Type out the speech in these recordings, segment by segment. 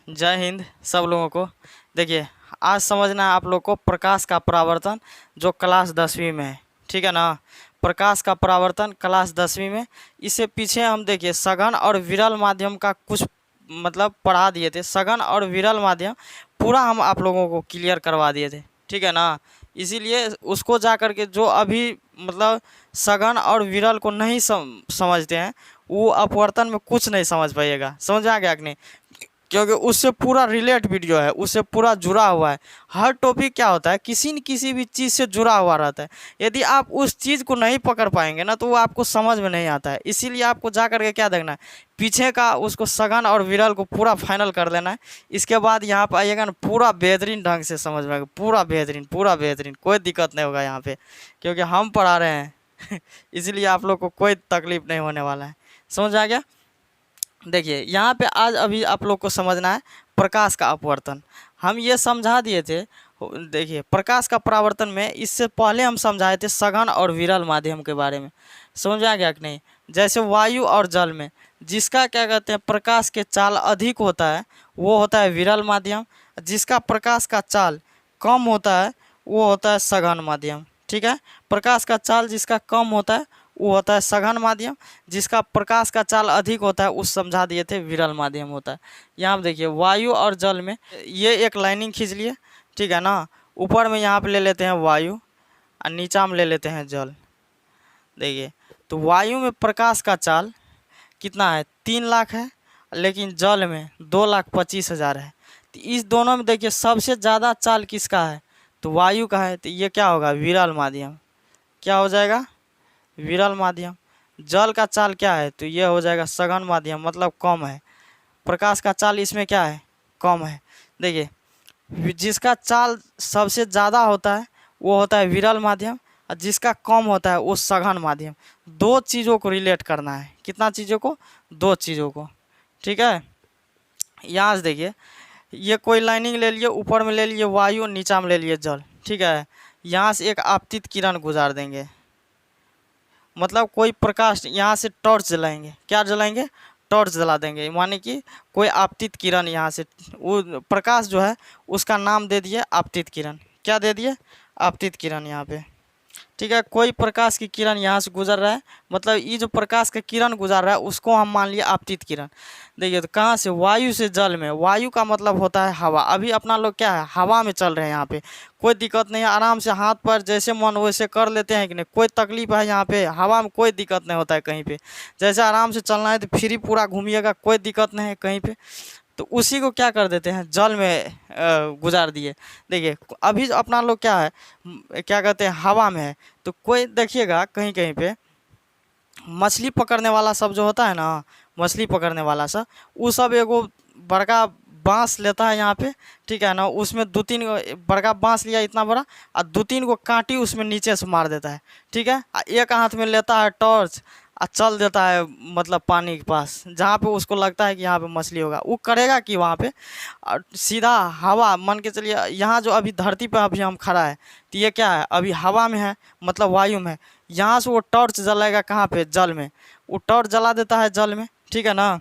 जय हिंद सब लोगों को। देखिए, आज समझना है आप लोग को प्रकाश का परावर्तन जो क्लास 10वीं में है, ठीक है ना। प्रकाश का परावर्तन क्लास 10वीं में, इससे पीछे हम देखिए सघन और विरल माध्यम का कुछ मतलब पढ़ा दिए थे। सघन और विरल माध्यम पूरा हम आप लोगों को क्लियर करवा दिए थे, ठीक है ना। इसीलिए उसको जा कर के जो अभी मतलब सघन और विरल को नहीं समझते हैं, वो अपवर्तन में कुछ नहीं समझ पाइएगा। समझ आ गया कि नहीं? क्योंकि उससे पूरा रिलेट वीडियो है, उससे पूरा जुड़ा हुआ है। हर टॉपिक क्या होता है, किसी न किसी भी चीज़ से जुड़ा हुआ रहता है। यदि आप उस चीज़ को नहीं पकड़ पाएंगे ना, तो वो आपको समझ में नहीं आता है। इसीलिए आपको जा करके क्या देखना है, पीछे का उसको सघन और विरल को पूरा फाइनल कर लेना है। इसके बाद यहाँ पर आइएगा ना, पूरा बेहतरीन ढंग से समझ में आएगा। पूरा बेहतरीन, कोई दिक्कत नहीं होगा यहाँ पे, क्योंकि हम पढ़ा रहे हैं इसलिए आप लोग को कोई तकलीफ नहीं होने वाला है। समझ आ गया? देखिए, यहाँ पे आज अभी आप लोग को समझना है प्रकाश का अपवर्तन। हम ये समझा दिए थे। देखिए, प्रकाश का परावर्तन में इससे पहले हम समझाए थे सघन और विरल माध्यम के बारे में। समझ आ गया कि नहीं? जैसे वायु और जल में जिसका क्या कहते हैं प्रकाश के चाल अधिक होता है, वो होता है विरल माध्यम। जिसका प्रकाश का चाल कम होता है, वो होता है सघन माध्यम, ठीक है। प्रकाश का चाल जिसका कम होता है वो होता है सघन माध्यम। जिसका प्रकाश का चाल अधिक होता है उस समझा दिए थे विरल माध्यम होता है। यहाँ पे देखिए, वायु और जल में ये एक लाइनिंग खींच लिए, ठीक है ना। ऊपर में यहाँ पे ले लेते हैं वायु और नीचा में ले लेते हैं जल। देखिए, तो वायु में प्रकाश का चाल कितना है, 3 लाख है, लेकिन जल में 2,25,000 है। तो इस दोनों में देखिए सबसे ज़्यादा चाल किसका है, तो वायु का है। तो ये क्या होगा, विरल माध्यम। क्या हो जाएगा, विरल माध्यम। जल का चाल क्या है, तो ये हो जाएगा सघन माध्यम, मतलब कम है। प्रकाश का चाल इसमें क्या है, कम है। देखिए, जिसका चाल सबसे ज़्यादा होता है वो होता है विरल माध्यम, और जिसका कम होता है वो सघन माध्यम। दो चीज़ों को रिलेट करना है। कितना चीज़ों को, 2 चीज़ों को, ठीक है। यहाँ से देखिए, ये कोई लाइनिंग ले लिए, ऊपर में ले लिए वायु, नीचा में ले लिए जल, ठीक है। यहाँ से एक आपतित किरण गुजार देंगे, मतलब कोई प्रकाश यहाँ से टॉर्च जलाएंगे। क्या जलाएंगे, टॉर्च जला देंगे, माने कि कोई आपतित किरण यहाँ से, वो प्रकाश जो है उसका नाम दे दिए आपतित किरण। क्या दे दिए, आपतित किरण यहाँ पे, ठीक है। कोई प्रकाश की किरण यहाँ से गुजर रहा है, मतलब ये जो प्रकाश का किरण गुजर रहा है उसको हम मान लिए आपतित किरण। देखिए, तो कहाँ से, वायु से जल में। वायु का मतलब होता है हवा। अभी अपना लोग क्या है, हवा में चल रहे हैं। यहाँ पे कोई दिक्कत नहीं है, आराम से हाथ पर जैसे मन वैसे कर लेते हैं कि नहीं, कोई तकलीफ है यहाँ पे, हवा में कोई दिक्कत नहीं होता है कहीं पे। जैसे आराम से चलना है तो फ्री पूरा घूमिएगा, कोई दिक्कत नहीं है कहीं पे। तो उसी को क्या कर देते हैं, जल में गुजार दिए। देखिए, अभी अपना लोग क्या है, क्या कहते हैं, हवा में है। तो कोई देखिएगा कहीं कहीं पे मछली पकड़ने वाला सब जो होता है ना, मछली पकड़ने वाला सब, वो सब एगो बड़का बांस लेता है यहाँ पे, ठीक है ना। उसमें 2-3 बड़का बांस लिया इतना बड़ा, और 2-3 को कांटी उसमें नीचे से मार देता है, ठीक है। एक हाथ में लेता है टॉर्च और चल देता है, मतलब पानी के पास जहाँ पे उसको लगता है कि यहाँ पे मछली होगा। वो करेगा कि वहाँ पे सीधा हवा, मान के चलिए यहाँ जो अभी धरती पे अभी हम खड़ा है, तो ये क्या है, अभी हवा में है, मतलब वायु में है। यहाँ से वो टॉर्च जलाएगा कहाँ पे, जल में। वो टॉर्च जला देता है जल में, ठीक है ना।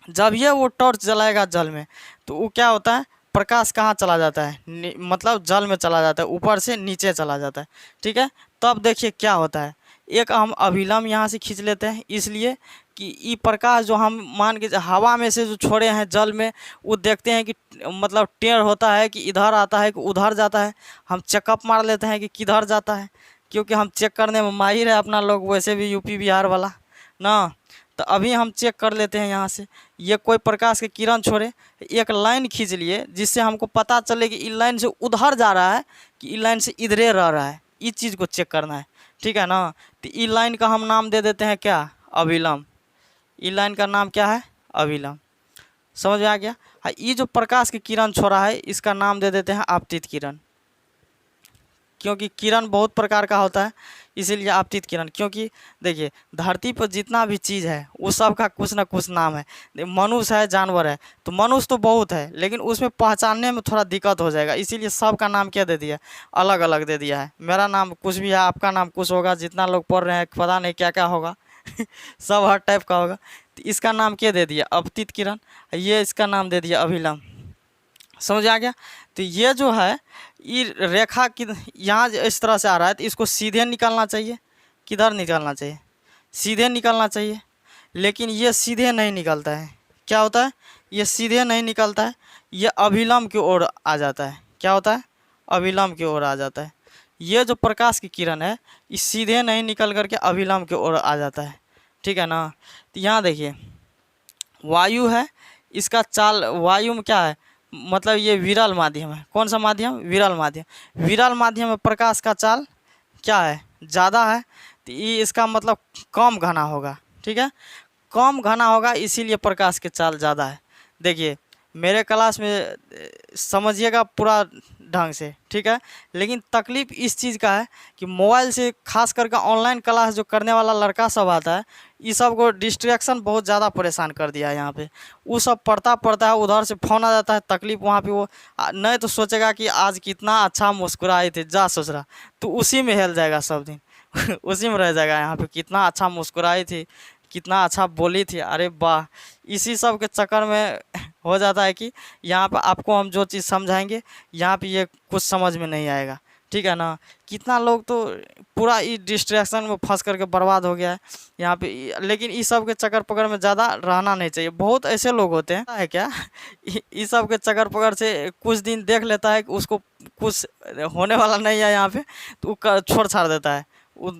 जब ये वो टॉर्च जलाएगा जल में, तो वो क्या होता है, प्रकाश कहाँ चला जाता है, मतलब जल में चला जाता है, ऊपर से नीचे चला जाता है, ठीक है। तब देखिए क्या होता है, एक हम अभिलंब यहाँ से खींच लेते हैं, इसलिए कि ये प्रकाश जो हम मान के हवा में से जो छोड़े हैं जल में, वो देखते हैं कि मतलब टेढ़ होता है कि इधर आता है कि उधर जाता है। हम चेकअप मार लेते हैं कि किधर जाता है, क्योंकि हम चेक करने में माहिर है अपना लोग, वैसे भी यूपी बिहार वाला ना। तो अभी हम चेक कर लेते हैं यहाँ से, ये कोई प्रकाश के किरण छोड़े, एक लाइन खींच लिए जिससे हमको पता चले कि इस लाइन से उधर जा रहा है कि इस लाइन से इधरे रह रहा है। इस चीज़ को चेक करना है, ठीक है ना। तो इस लाइन का हम नाम दे देते हैं क्या, अभिलंब। इस लाइन का नाम क्या है, अभिलंब। समझ में आ गया? हाँ, ये जो प्रकाश की किरण छोड़ा है इसका नाम दे देते हैं आपतित किरण, क्योंकि किरण बहुत प्रकार का होता है, इसीलिए आपतित किरण। क्योंकि देखिए, धरती पर जितना भी चीज़ है वो सब का कुछ ना कुछ नाम है। मनुष्य है, जानवर है, तो मनुष्य तो बहुत है, लेकिन उसमें पहचानने में थोड़ा दिक्कत हो जाएगा, इसीलिए सब का नाम क्या दे दिया, अलग अलग दे दिया है। मेरा नाम कुछ भी है, आपका नाम कुछ होगा, जितना लोग पढ़ रहे हैं पता नहीं क्या क्या होगा सब हर टाइप का होगा। तो इसका नाम क्या दे दिया, अपतित किरण, ये इसका नाम दे दिया अभिलंब। समझ आ गया। तो ये जो है ये रेखा कि यहाँ इस तरह से आ रहा है, तो इसको सीधे निकालना चाहिए, किधर निकालना चाहिए, सीधे निकालना चाहिए, लेकिन ये सीधे नहीं निकलता है। क्या होता है, ये सीधे नहीं निकलता है, ये अभिलंब की ओर आ जाता है। क्या होता है, अभिलंब की ओर आ जाता है। ये जो प्रकाश की किरण है ये सीधे नहीं निकल करके अभिलंब की ओर आ जाता है, ठीक है ना। तो यहाँ देखिए वायु है, इसका चाल वायु में क्या है, मतलब ये विरल माध्यम है। कौन सा माध्यम, विरल माध्यम। विरल माध्यम में प्रकाश का चाल क्या है, ज़्यादा है, तो ये इसका मतलब कम घना होगा, ठीक है, कम घना होगा, इसीलिए प्रकाश के चाल ज़्यादा है। देखिए मेरे क्लास में समझिएगा पूरा ढंग से, ठीक है। लेकिन तकलीफ़ इस चीज़ का है कि मोबाइल से खास करके ऑनलाइन क्लास जो करने वाला लड़का सब आता है, ये सब को डिस्ट्रैक्शन बहुत ज़्यादा परेशान कर दिया है। यहाँ पे वो सब पढ़ता पढ़ता है, उधर से फ़ोन आ जाता है, तकलीफ़ वहाँ पे वो नहीं तो सोचेगा कि आज कितना अच्छा मुस्कुराए थे, जा सोच रहा, तो उसी में हिल जाएगा सब दिन उसी में रह जाएगा। यहाँ पे कितना अच्छा मुस्कुराई थी, कितना अच्छा बोली थी, अरे वाह। इसी सब के चक्कर में हो जाता है कि यहाँ पर आपको हम जो चीज़ समझाएंगे यहाँ पे ये कुछ समझ में नहीं आएगा, ठीक है ना। कितना लोग तो पूरा इस डिस्ट्रैक्शन में फंस करके बर्बाद हो गया है यहाँ पे। लेकिन इस सब के चक्कर पकड़ में ज़्यादा रहना नहीं चाहिए। बहुत ऐसे लोग होते हैं है क्या इस सब के चक्कर पकड़ से कुछ दिन देख लेता है कि उसको कुछ होने वाला नहीं है यहाँ पे, तो वो छोड़ छाड़ देता है, वो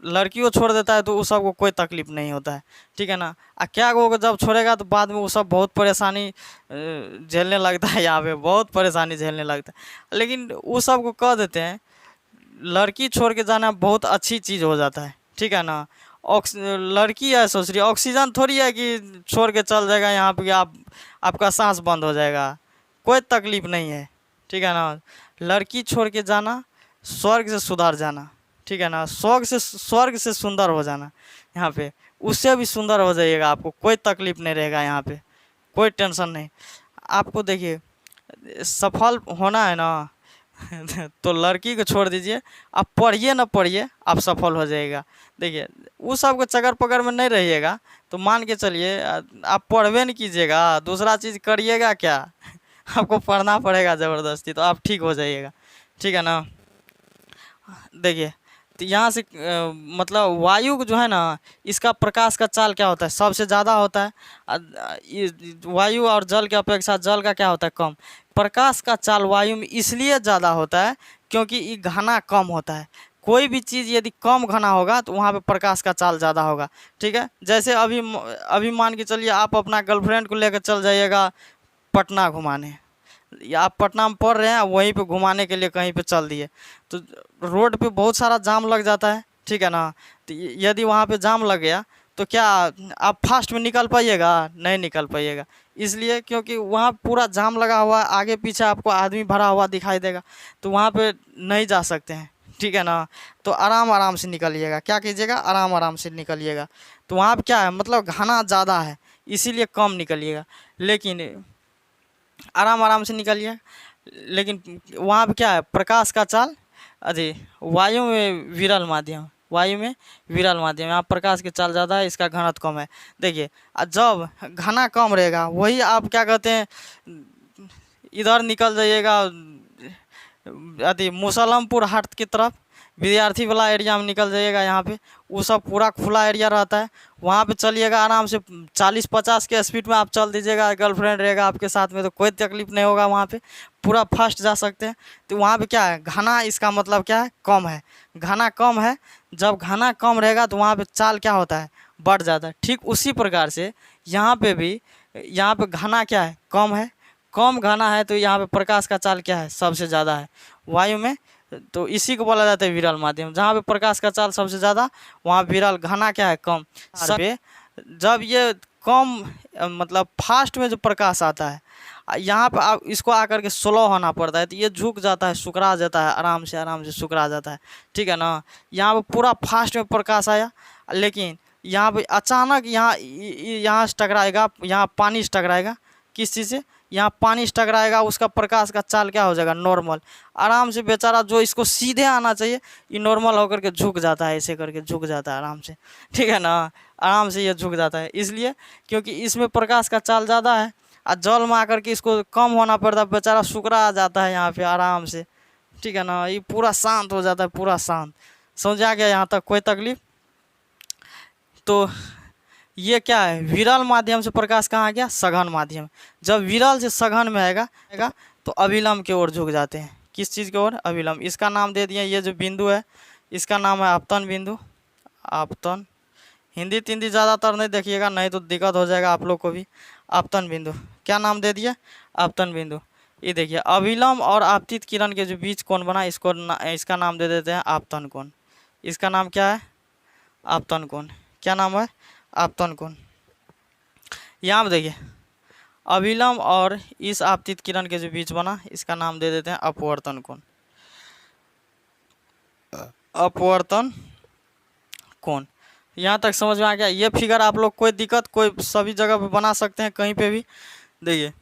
लड़कियों छोड़ देता है, तो उस सबको कोई तकलीफ़ नहीं होता है, ठीक है ना। क्या वो जब छोड़ेगा तो बाद में वो सब बहुत परेशानी झेलने लगता है, यहाँ पे बहुत परेशानी झेलने लगता है। लेकिन वो सब को कह देते हैं लड़की छोड़ के जाना बहुत अच्छी चीज़ हो जाता है, ठीक है ना। लड़की है सोच रही ऑक्सीजन थोड़ी है कि छोड़ के चल जाएगा यहाँ पे, आपका सांस बंद हो जाएगा, कोई तकलीफ़ नहीं है, ठीक है ना। लड़की छोड़ के जाना स्वर्ग से सुधार जाना, ठीक है ना, स्वर्ग से सुंदर हो जाना, यहाँ पे उससे भी सुंदर हो जाइएगा, आपको कोई तकलीफ़ नहीं रहेगा यहाँ पे, कोई टेंशन नहीं आपको। देखिए सफल होना है ना तो लड़की को छोड़ दीजिए, आप पढ़िए ना पढ़िए, आप सफल हो जाइएगा। देखिए उस सब के चक्कर पकड़ में नहीं रहिएगा, तो मान के चलिए आप पढ़वे नहीं कीजिएगा, दूसरा चीज़ करिएगा क्या आपको पढ़ना पड़ेगा ज़बरदस्ती, तो आप ठीक हो जाइएगा, ठीक है ना। देखिए तो यहाँ से मतलब वायु जो है ना, इसका प्रकाश का चाल क्या होता है, सबसे ज़्यादा होता है। वायु और जल की अपेक्षा जल का क्या होता है, कम। प्रकाश का चाल वायु में इसलिए ज़्यादा होता है क्योंकि ये घना कम होता है। कोई भी चीज़ यदि कम घना होगा तो वहाँ पे प्रकाश का चाल ज़्यादा होगा, ठीक है। जैसे अभी मान के चलिए आप अपना गर्लफ्रेंड को लेकर चल जाइएगा पटना घुमाने, या आप पटना में पढ़ रहे हैं, वहीं पे घुमाने के लिए कहीं पे चल दिए, तो रोड पे बहुत सारा जाम लग जाता है, ठीक है ना। तो यदि वहाँ पे जाम लग गया तो क्या आप फास्ट में निकल पाइएगा, नहीं निकल पाइएगा, इसलिए क्योंकि वहाँ पूरा जाम लगा हुआ है, आगे पीछे आपको आदमी भरा हुआ दिखाई देगा, तो वहाँ पे नहीं जा सकते हैं, ठीक है ना। तो आराम आराम से निकलिएगा, क्या कीजिएगा, आराम आराम से निकलिएगा। तो वहाँ पर क्या है, मतलब घना ज़्यादा है इसीलिए कम निकलिएगा, लेकिन आराम आराम से निकलिए। लेकिन वहाँ पे क्या है, प्रकाश का चाल अरे वायु में विरल माध्यम, वायु में विरल माध्यम, यहाँ प्रकाश की चाल ज़्यादा है, इसका घनत्व कम है। देखिए जब घना कम रहेगा वही आप क्या कहते हैं इधर निकल जाइएगा अरे मुसलमपुर हाट की तरफ, विद्यार्थी वाला एरिया में निकल जाइएगा, यहाँ पे वो सब पूरा खुला एरिया रहता है, वहाँ पे चलिएगा आराम से 40-50 के स्पीड में आप चल दीजिएगा, गर्लफ्रेंड रहेगा आपके साथ में तो कोई तकलीफ़ नहीं होगा, वहाँ पे पूरा फास्ट जा सकते हैं। तो वहाँ पे क्या है, घना, इसका मतलब क्या है, कम है, घना कम है। जब घना कम रहेगा तो वहाँ पर चाल क्या होता है, बढ़ जाता है। ठीक उसी प्रकार से यहाँ पर भी, यहाँ पर घना क्या है, कम है, कम घना है, तो यहाँ पे प्रकाश का चाल क्या है, सबसे ज़्यादा है वायु में। तो इसी को बोला जाता है विरल माध्यम, जहाँ पे प्रकाश का चाल सबसे ज़्यादा वहाँ विरल, घना क्या है, कम। सब जब ये कम मतलब फास्ट में जो प्रकाश आता है, यहाँ पे आप इसको आकर के स्लो होना पड़ता है, तो ये झुक जाता है, सुकरा जाता है, आराम से सुकरा जाता है, ठीक है ना। यहाँ पे पूरा फास्ट में प्रकाश आया, लेकिन यहाँ पे अचानक यहाँ से टकराएगा, यहाँ पानी से टकराएगा, किस चीज़ से, यहाँ पानी टकराएगा, उसका प्रकाश का चाल क्या हो जाएगा, नॉर्मल। आराम से बेचारा जो इसको सीधे आना चाहिए ये नॉर्मल होकर के झुक जाता है, ऐसे करके झुक जाता है आराम से, ठीक है ना, आराम से ये झुक जाता है। इसलिए क्योंकि इसमें प्रकाश का चाल ज़्यादा है, और जल में आकर के इसको कम होना पड़ता है, बेचारा सुकरा आ जाता है यहाँ पे आराम से, ठीक है ना। ये पूरा शांत हो जाता है, पूरा शांत। समझ आ गया यहाँ तक, कोई तकलीफ? तो ये क्या है, विरल माध्यम से प्रकाश कहाँ गया, सघन माध्यम। जब विरल से सघन में आएगा तो अभिलंब की ओर झुक जाते हैं। किस चीज़ की ओर, अभिलंब। इसका नाम दे दिया, ये जो बिंदु है इसका नाम है आपतन बिंदु। आपतन, हिंदी तिंदी ज़्यादातर नहीं देखिएगा, नहीं तो दिक्कत हो जाएगा आप लोग को भी। आपतन बिंदु, क्या नाम दे दिया, आपतन बिंदु। ये देखिए अभिलंब और आपतित किरण के जो बीच कोण बना, इसका नाम दे देते हैं आपतन कोण। इसका नाम क्या है, आपतन कोण। क्या नाम है, आपतन कोण। यहाँ पर देखिए अभिलंब और इस आपतित किरण के जो बीच बना, इसका नाम दे देते हैं अपवर्तन कोण। अपवर्तन कोण। यहाँ तक समझ में आ गया। ये फिगर आप लोग कोई दिक्कत, कोई सभी जगह पे बना सकते हैं, कहीं पे भी। देखिए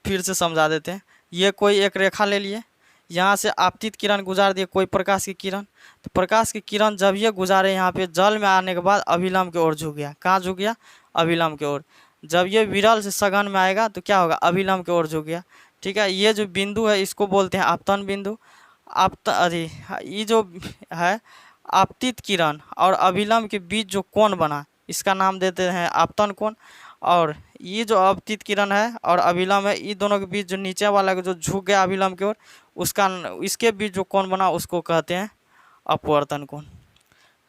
फिर से समझा देते हैं। ये कोई एक रेखा ले लिए, यहाँ से आपतित किरण गुजार दिए, कोई प्रकाश की किरण। तो प्रकाश की किरण जब ये गुजारे यहाँ पे जल में आने के बाद अभिलंब की ओर झुक गया। कहाँ झुक गया, अभिलंब की ओर। जब ये विरल से सघन में आएगा तो क्या होगा, अभिलंब की ओर झुक गया, ठीक है। ये जो बिंदु है इसको बोलते हैं आपतन बिंदु। ये जो है आपतित किरण और अभिलंब के बीच जो कोण बना, इसका नाम देते हैं आपतन कोण। और ये जो आपतित किरण है और अभिलंब है, ये दोनों के बीच जो नीचे वाला जो झुक गया अभिलंब की ओर, उसका, इसके बीच जो कोण बना उसको कहते हैं अपवर्तन कोण,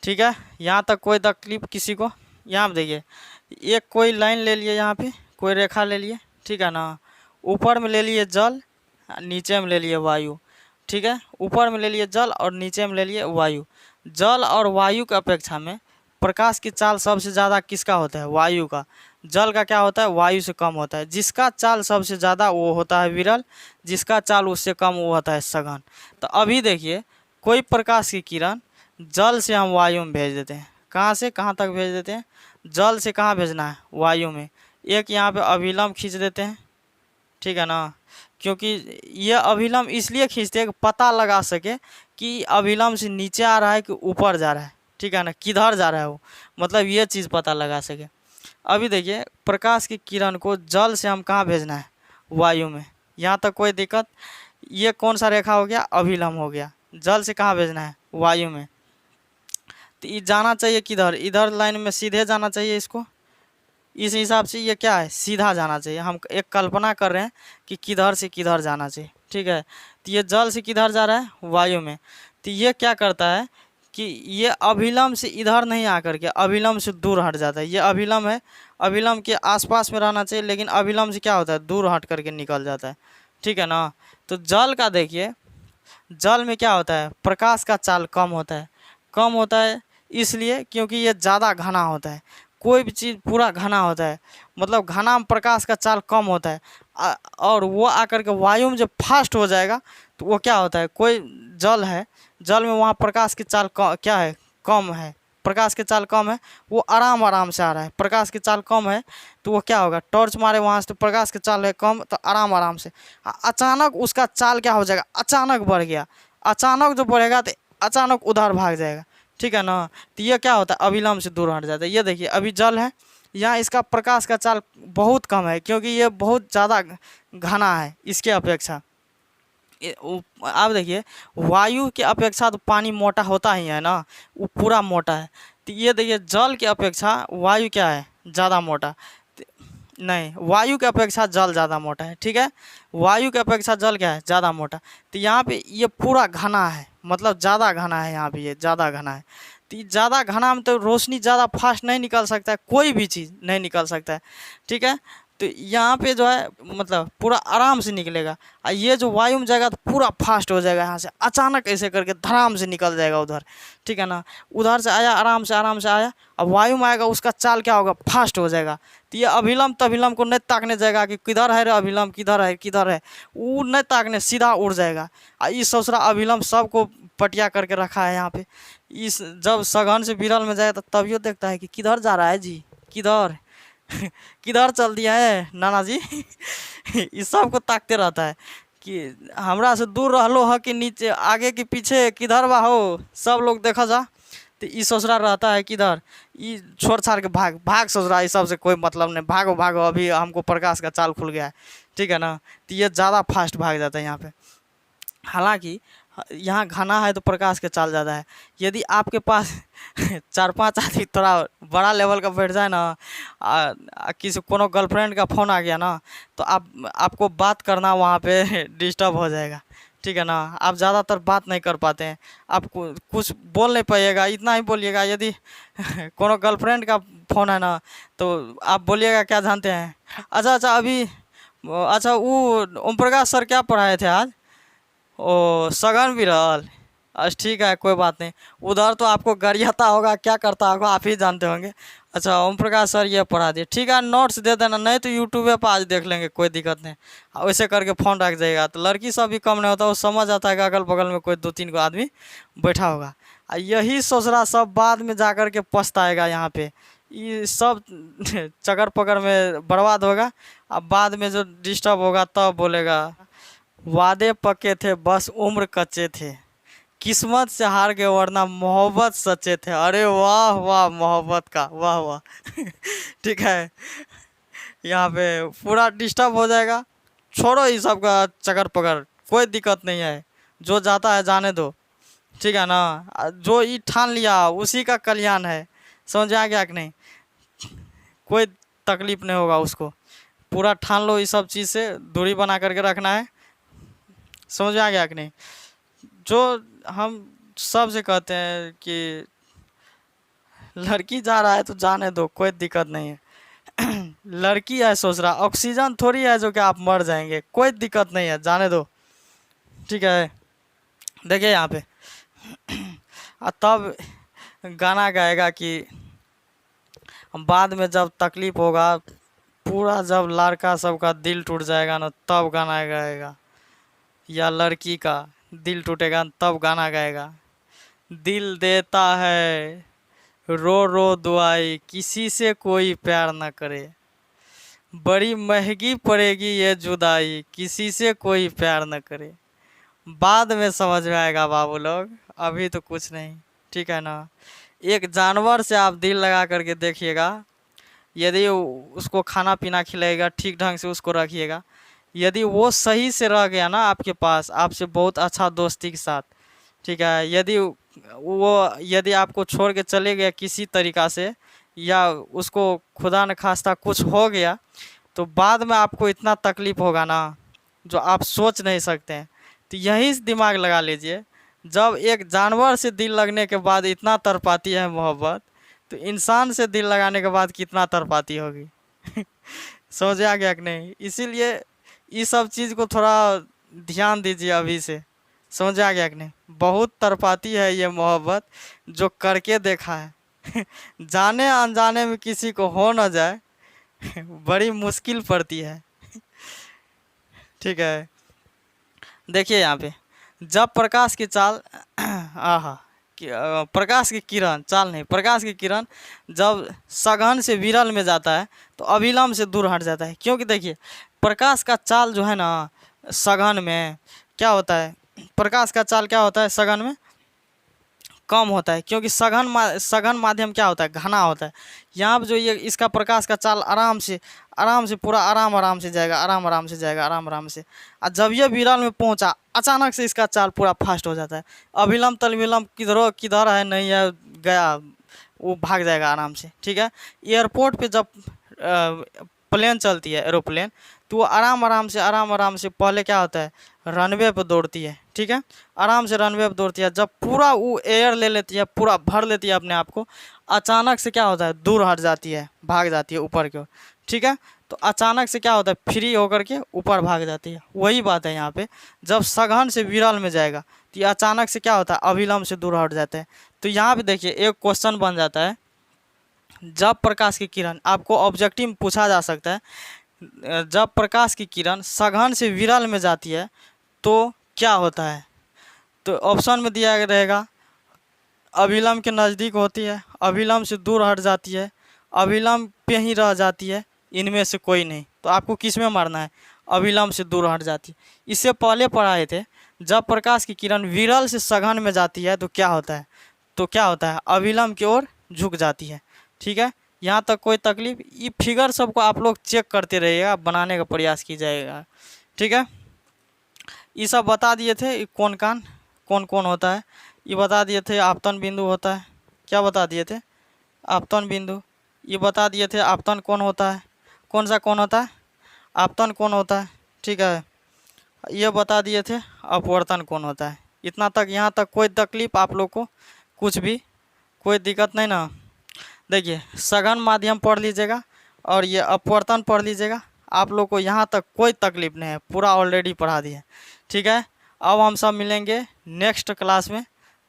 ठीक है। यहाँ तक कोई तकलीफ किसी को? यहाँ पे देखिए एक कोई लाइन ले लिए, यहाँ पे कोई रेखा ले लिए, ठीक है ना। ऊपर में ले लिए जल, नीचे में ले लिए वायु, ठीक है। ऊपर में ले लिए जल और नीचे में ले लिए वायु। जल और वायु की अपेक्षा में प्रकाश की चाल सबसे ज़्यादा किसका होता है, वायु का। जल का क्या होता है, वायु से कम होता है। जिसका चाल सबसे ज़्यादा वो होता है विरल, जिसका चाल उससे कम वो होता है सघन। तो अभी देखिए कोई प्रकाश की किरण जल से हम वायु में भेज देते हैं। कहाँ से कहाँ तक भेज देते हैं, जल से कहाँ भेजना है, वायु में। एक यहाँ पे अभिलंब खींच देते हैं, ठीक है ना। क्योंकि ये अभिलंब इसलिए खींचते हैं कि पता लगा सके कि अभिलंब से नीचे आ रहा है कि ऊपर जा रहा है, ठीक है ना, किधर जा रहा है वो, मतलब ये चीज़ पता लगा सके। अभी देखिए प्रकाश की किरण को जल से हम कहाँ भेजना है, वायु में। यहाँ तक कोई दिक्कत? ये कौन सा रेखा हो गया, अभिलंब हो गया। जल से कहाँ भेजना है, वायु में। तो ये जाना चाहिए किधर, इधर लाइन में सीधे जाना चाहिए इसको। इस हिसाब से ये क्या है, सीधा जाना चाहिए। हम एक कल्पना कर रहे हैं कि किधर से किधर जाना चाहिए, ठीक है। तो ये जल से किधर जा रहा है, वायु में। तो ये क्या करता है कि ये अभिलंब से इधर नहीं आकर के अभिलंब से दूर हट जाता है। ये अभिलंब है, अभिलंब के आसपास में रहना चाहिए, लेकिन अभिलंब से क्या होता है, दूर हट करके निकल जाता है, ठीक है ना। तो जल का देखिए, जल में क्या होता है, प्रकाश का चाल कम होता है। कम होता है इसलिए क्योंकि ये ज़्यादा घना होता है। कोई भी चीज़ पूरा घना होता है, मतलब घना में प्रकाश का चाल कम होता है। और वो आकर के वायु में जब फास्ट हो जाएगा तो वो क्या होता है, कोई जल है, जल में वहाँ प्रकाश की चाल क्या है, कम है। प्रकाश की चाल कम है, वो आराम आराम से आ रहा है। प्रकाश की चाल कम है तो वो क्या होगा, टॉर्च मारे वहाँ से तो प्रकाश की चाल है कम, तो आराम आराम से। अचानक उसका चाल क्या हो जाएगा, अचानक बढ़ गया। अचानक जो बढ़ेगा तो अचानक उधर भाग जाएगा, ठीक है ना। तो ये क्या होता है, अभिलंब से दूर हट जाता है। ये देखिए अभी जल है, यहाँ इसका प्रकाश का चाल बहुत कम है क्योंकि ये बहुत ज़्यादा घना है इसके अपेक्षा। आप देखिए वायु के अपेक्षा तो पानी मोटा होता ही है ना, वो पूरा मोटा है। तो ये देखिए जल के अपेक्षा वायु क्या है, ज़्यादा मोटा। नहीं, वायु के अपेक्षा जल ज़्यादा मोटा है, ठीक है। वायु के अपेक्षा जल क्या है, ज़्यादा मोटा। तो यहाँ पे ये पूरा घना है, मतलब ज़्यादा घना है। यहाँ पे ये ज़्यादा घना है। तो ज़्यादा घना में तो रोशनी ज़्यादा फास्ट नहीं निकल सकता है, कोई भी चीज़ नहीं निकल सकता है, ठीक है। तो यहाँ पे जो है मतलब पूरा आराम से निकलेगा। और ये जो वायु में जाएगा तो पूरा फास्ट हो जाएगा, यहाँ से अचानक ऐसे करके धड़ाम से निकल जाएगा उधर, ठीक है ना। उधर से आया आराम से आया, अब वायु में आएगा उसका चाल क्या होगा, फास्ट हो जाएगा। तो ये अभिलंब तभिलंब को नहीं ताकने जाएगा कि किधर है रे अभिलंब, किधर है किधर है, वो नहीं ताकने, सीधा उड़ जाएगा। और इस ससुरा अभिलंब सबको पटिया करके रखा है यहाँ पे। इस जब सघन से विरल में जाएगा तो तभियो देखता है कि किधर जा रहा है जी, किधर किधर चल दिया है नाना जी। इस सब को ताकते रहता है कि हमरा से दूर रहलो ह कि नीचे आगे के पीछे किधर बा हो, सब लोग देखा जा। तो ई ससुरा रहता है किधर, ई छोड़ छाड़ के भाग भाग ससुरा, इस सब से कोई मतलब नहीं, भागो भागो, अभी हमको प्रकाश का चाल खुल गया है, ठीक है ना। तो ये ज़्यादा फास्ट भाग जाता है यहाँ पे। हालांकि यहाँ घना है तो प्रकाश के चाल ज़्यादा है। यदि आपके पास 4-5 आदमी थोड़ा बड़ा लेवल का बैठ जाए ना, किसी कोनो गर्लफ्रेंड का फ़ोन आ गया ना, तो आपको बात करना वहाँ पे डिस्टर्ब हो जाएगा, ठीक है ना। आप ज़्यादातर बात नहीं कर पाते हैं, आप कुछ बोल नहीं पाइएगा, इतना ही बोलिएगा। यदि कोनो गर्लफ्रेंड का फ़ोन है ना, तो आप बोलिएगा क्या जानते हैं, अच्छा अच्छा अभी, अच्छा वो ओम प्रकाश सर क्या पढ़ाए थे आज, ओ सगन विरल, अच्छा ठीक है कोई बात नहीं। उधर तो आपको गरियाता होगा, क्या करता होगा आप ही जानते होंगे। अच्छा ओम प्रकाश सर ये पढ़ा दिए, ठीक है नोट्स दे देना, नहीं तो यूट्यूब पे आज देख लेंगे, कोई दिक्कत नहीं। वैसे करके फ़ोन रख जाएगा, तो लड़की सब भी कम नहीं होता, वो समझ आता है कि अगल बगल में कोई 2-3 को आदमी बैठा होगा। यही सोचना सब बाद में जा कर के पछताएगा यहाँ पे, ये सब चक्कर पकड़ में बर्बाद होगा। अब बाद में जो डिस्टर्ब होगा तब बोलेगा वादे पक्के थे बस उम्र कच्चे थे, किस्मत से हार गए वरना मोहब्बत सच्चे थे। अरे वाह वाह, मोहब्बत का वाह वाह। ठीक है, यहाँ पे पूरा डिस्टर्ब हो जाएगा। छोड़ो ये सब का चक्कर पकड़, कोई दिक्कत नहीं है, जो जाता है जाने दो, ठीक है ना। जो ये ठान लिया उसी का कल्याण है, समझ आ गया कि नहीं, कोई तकलीफ नहीं होगा उसको। पूरा ठान लो, इस सब चीज़ से दूरी बना करके रखना है, समझ में आ गया कि नहीं। जो हम सबसे कहते हैं कि लड़की जा रहा है तो जाने दो, कोई दिक्कत नहीं है। लड़की है सोच रहा, ऑक्सीजन थोड़ी है जो कि आप मर जाएंगे, कोई दिक्कत नहीं है, जाने दो, ठीक है। देखिए यहाँ पे तब गाना गाएगा कि बाद में जब तकलीफ होगा, पूरा जब लड़का सबका दिल टूट जाएगा ना, तब गाना गाएगा, या लड़की का दिल टूटेगा तब गाना गाएगा। दिल देता है रो रो दुआई, किसी से कोई प्यार न करे, बड़ी महंगी पड़ेगी ये जुदाई, किसी से कोई प्यार न करे। बाद में समझ में आएगा बाबू लोग, अभी तो कुछ नहीं, ठीक है ना। एक जानवर से आप दिल लगा करके देखिएगा, यदि उसको खाना पीना खिलाएगा, ठीक ढंग से उसको रखिएगा, यदि वो सही से रह गया ना आपके पास, आपसे बहुत अच्छा दोस्ती के साथ, ठीक है। यदि आपको छोड़ के चले गया किसी तरीक़ा से, या उसको खुदा न खास्ता कुछ हो गया, तो बाद में आपको इतना तकलीफ़ होगा ना जो आप सोच नहीं सकते हैं। तो यही दिमाग लगा लीजिए, जब एक जानवर से दिल लगने के बाद इतना तड़पाती है मोहब्बत, तो इंसान से दिल लगाने के बाद कितना तड़पाती होगी। समझ आ गया कि नहीं। इसीलिए इस सब चीज़ को थोड़ा ध्यान दीजिए अभी से, समझ आ गया कि नहीं। बहुत तड़पाती है ये मोहब्बत, जो करके देखा है। जाने अनजाने में किसी को हो न जाए, बड़ी मुश्किल पड़ती है, ठीक है। देखिए यहाँ पे, जब प्रकाश की चाल आहा प्रकाश की किरण, चाल नहीं, प्रकाश की किरण जब सघन से विरल में जाता है तो अविलंब से दूर हट जाता है। क्योंकि देखिए प्रकाश का चाल जो है ना सघन में क्या होता है, प्रकाश का चाल क्या होता है सघन में कम होता है, क्योंकि सघन माध्यम क्या होता है, घना होता है। यहाँ पर जो ये इसका प्रकाश का चाल आराम से पूरा आराम से जाएगा, आराम से जाएगा, आराम से। और जब ये विरल में पहुँचा, अचानक से इसका चाल पूरा फास्ट हो जाता है। अविलंब तलविलंब किधर है नहीं है, गया वो भाग जाएगा आराम से, ठीक है। एयरपोर्ट पे जब प्लेन चलती है, एरोप्लेन, तो वो आराम से पहले क्या होता है, रनवे पर दौड़ती है, ठीक है। आराम से रनवे पर दौड़ती है, जब पूरा वो एयर ले लेती है, पूरा भर लेती है अपने आप को, अचानक से क्या होता है, दूर हट जाती है, भाग जाती है ऊपर की ओर, ठीक है। तो अचानक से क्या होता है, फ्री होकर के ऊपर भाग जाती है। वही बात है यहाँ पे, जब सघन से विरल में जाएगा तो ये अचानक से क्या होता है, अविलंब से दूर हट जाता है। तो यहाँ पे देखिए एक क्वेश्चन बन जाता है, जब प्रकाश की किरण, आपको ऑब्जेक्टिव में पूछा जा सकता है, जब प्रकाश की किरण सघन से विरल में जाती है तो क्या होता है। तो ऑप्शन में दिया रहेगा, अविलंब के नज़दीक होती है, अविलंब से दूर हट जाती है, अविलंब पे ही रह जाती है, इनमें से कोई नहीं। तो आपको किस में मारना है, अविलंब से दूर हट जाती है। इससे पहले पढ़ाए थे, जब प्रकाश की किरण विरल से सघन में जाती है तो क्या होता है, अविलंब की ओर झुक जाती है। ठीक है, यहाँ तक कोई तकलीफ? ये फिगर सबको आप लोग चेक करते रहिएगा, बनाने का प्रयास कीजिएगा। ठीक है, ये सब बता दिए थे। कौन कौन होता है ये बता दिए थे। आपतन बिंदु होता है, क्या बता दिए थे, आपतन बिंदु। ये बता दिए थे आपतन कोण होता है, कौन सा कोण होता है, आपतन कोण होता है। ठीक है, ये बता दिए थे अपवर्तन कोण होता है। इतना तक, यहाँ तक कोई तकलीफ आप लोग को, कुछ भी कोई दिक्कत नहीं ना। देखिए, सघन माध्यम पढ़ लीजिएगा और ये अपवर्तन पढ़ लीजिएगा। आप लोग को यहाँ तक कोई तकलीफ नहीं है, पूरा ऑलरेडी पढ़ा दिया। ठीक है, अब हम सब मिलेंगे नेक्स्ट क्लास में,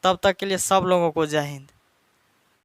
तब तक के लिए सब लोगों को जय हिंद।